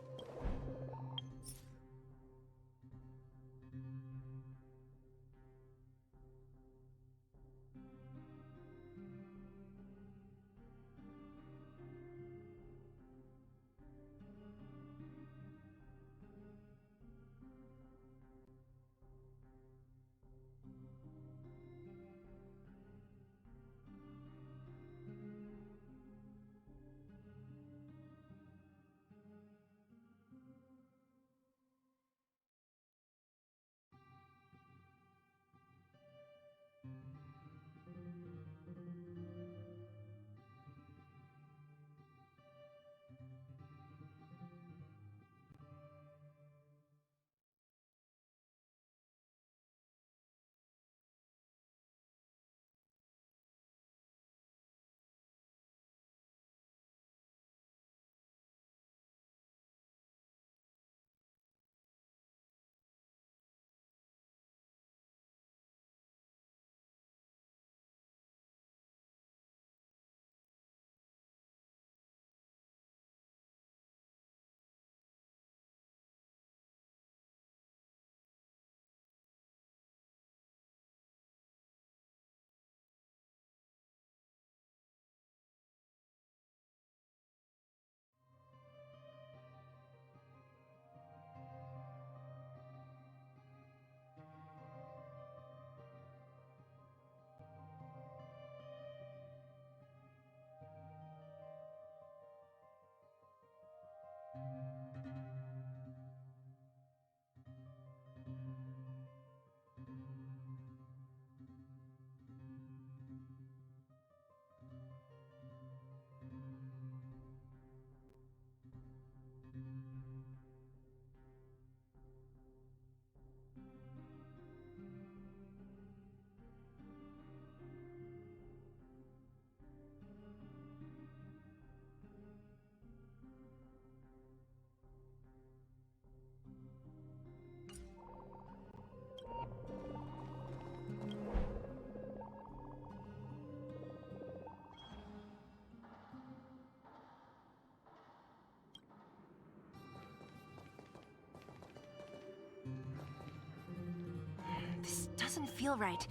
This doesn't feel right.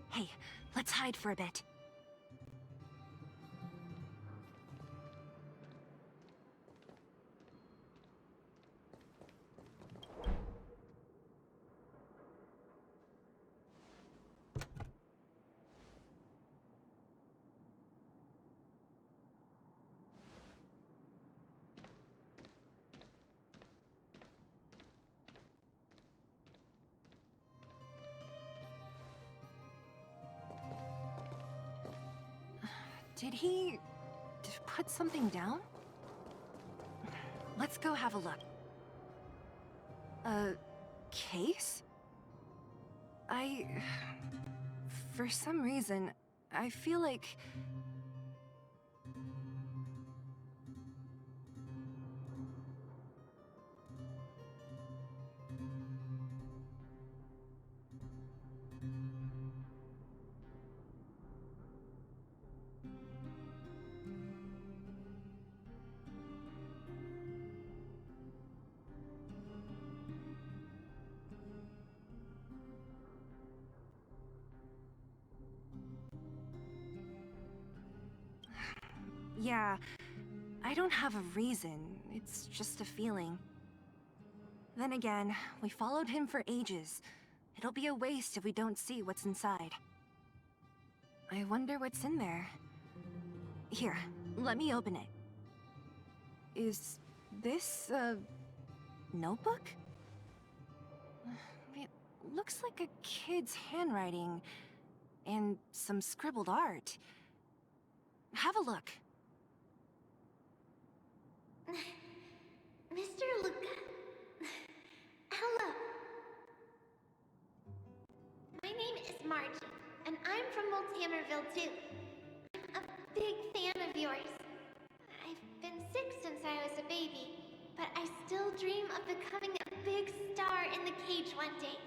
Hey, let's hide for a bit. Did he put something down? Let's go have a look. A case? For some reason, I feel like... Yeah, I don't have a reason. It's just a feeling. Then again, we followed him for ages. It'll be a waste if we don't see what's inside. I wonder what's in there. Here, let me open it. Is this a notebook? It looks like a kid's handwriting and some scribbled art. Have a look. Mr. Luka. Hello. My name is Margie, and I'm from Multamerville too. I'm a big fan of yours. I've been sick since I was a baby, but I still dream of becoming a big star in the cage one day,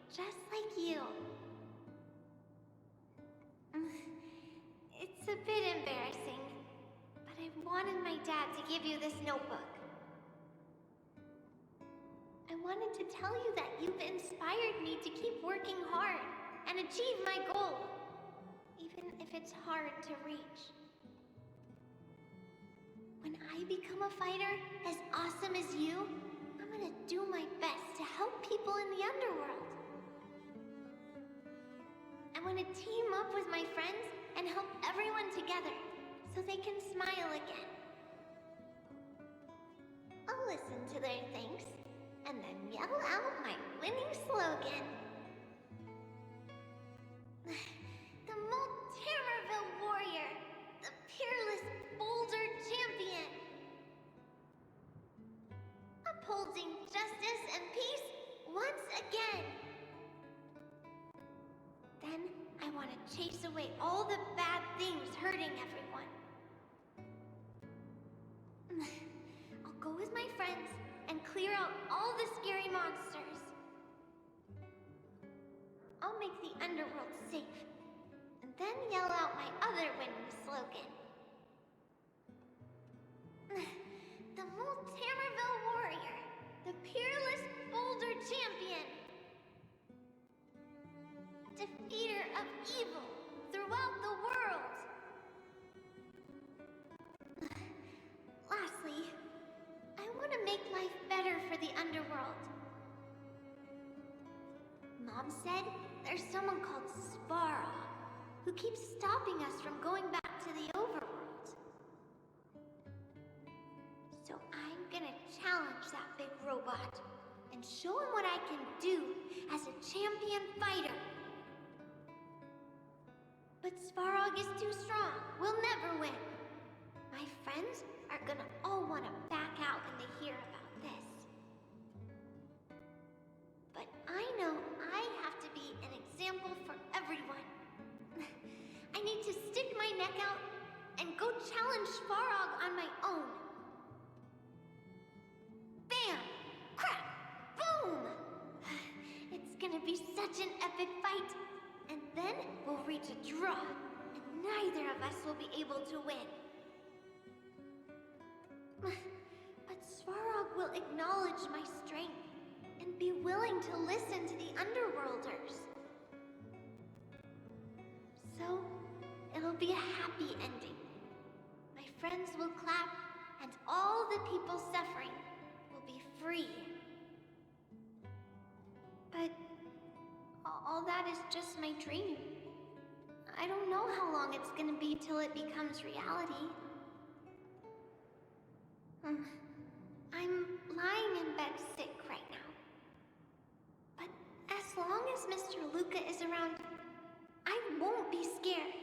just like you. It's a bit embarrassing, but I wanted my dad to give you this notebook. I wanted to tell you that you've inspired me to keep working hard and achieve my goal, even if it's hard to reach. When I become a fighter as awesome as you, I'm gonna do my best to help people in the underworld. I want to team up with my friends and help everyone together so they can smile again. I'll listen to their thanks and then yell out my winning slogan. The Multamerville Warrior, the peerless Boulder Champion. Upholding justice and peace once again. Then I want to chase away all the bad things hurting everyone. I'll go with my friends and clear out all the scary monsters. I'll make the underworld safe, and then yell out my other winning slogan. The Multamerville Warrior, the peerless Boulder Champion. Defeater of evil throughout the world. Lastly, I want to make life better for the underworld. Mom said there's someone called Svarog who keeps stopping us from going back to the overworld. So I'm gonna challenge that big robot and show him what I can do as a champion fighter. But Svarog is too strong. We'll never win. My friends are gonna all want to back out when they hear about this. But I know I have to be an example for everyone. I need to stick my neck out and go challenge Svarog on my own. Bam! Crack! Boom! It's gonna be such an epic fight. And then we'll reach a draw, and neither of us will be able to win. But Svarog will acknowledge my strength and be willing to listen to the Underworlders. So, it'll be a happy ending. My friends will clap, and all the people suffering will be free. But all that is just my dream. I don't know how long it's gonna be till it becomes reality. I'm lying in bed sick right now. But as long as Mr. Luka is around, I won't be scared.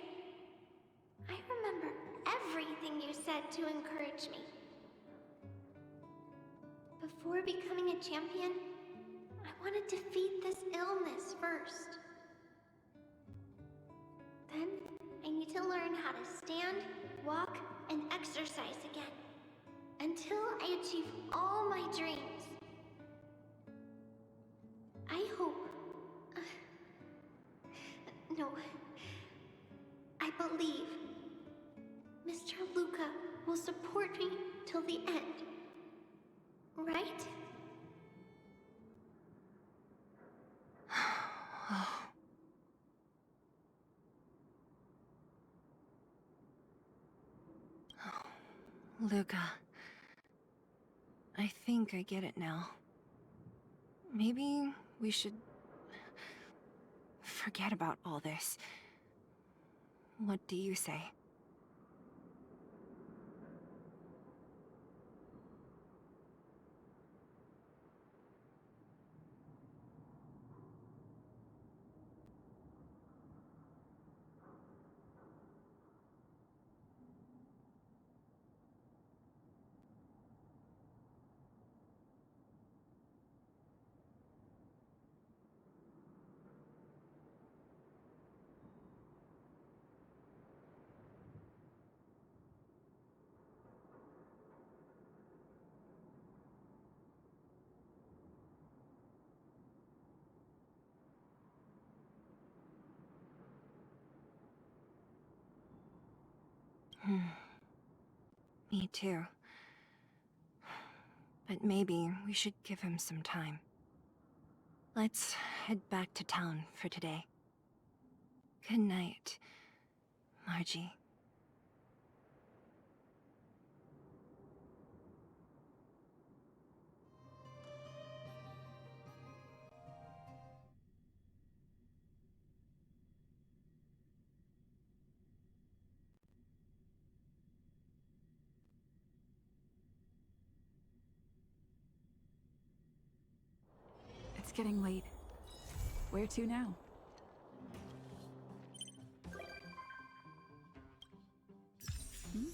I remember everything you said to encourage me. Before becoming a champion, I want to defeat this illness first. Then, I need to learn how to stand, walk, and exercise again. Until I achieve all my dreams. I hope... no. I believe Mr. Luka will support me till the end. Right? Luka. I think I get it now. maybe we should forget about all this. What do you say? Me too. But maybe we should give him some time. Let's head back to town for today. Good night, Margie. It's getting late. Where to now? Hmm?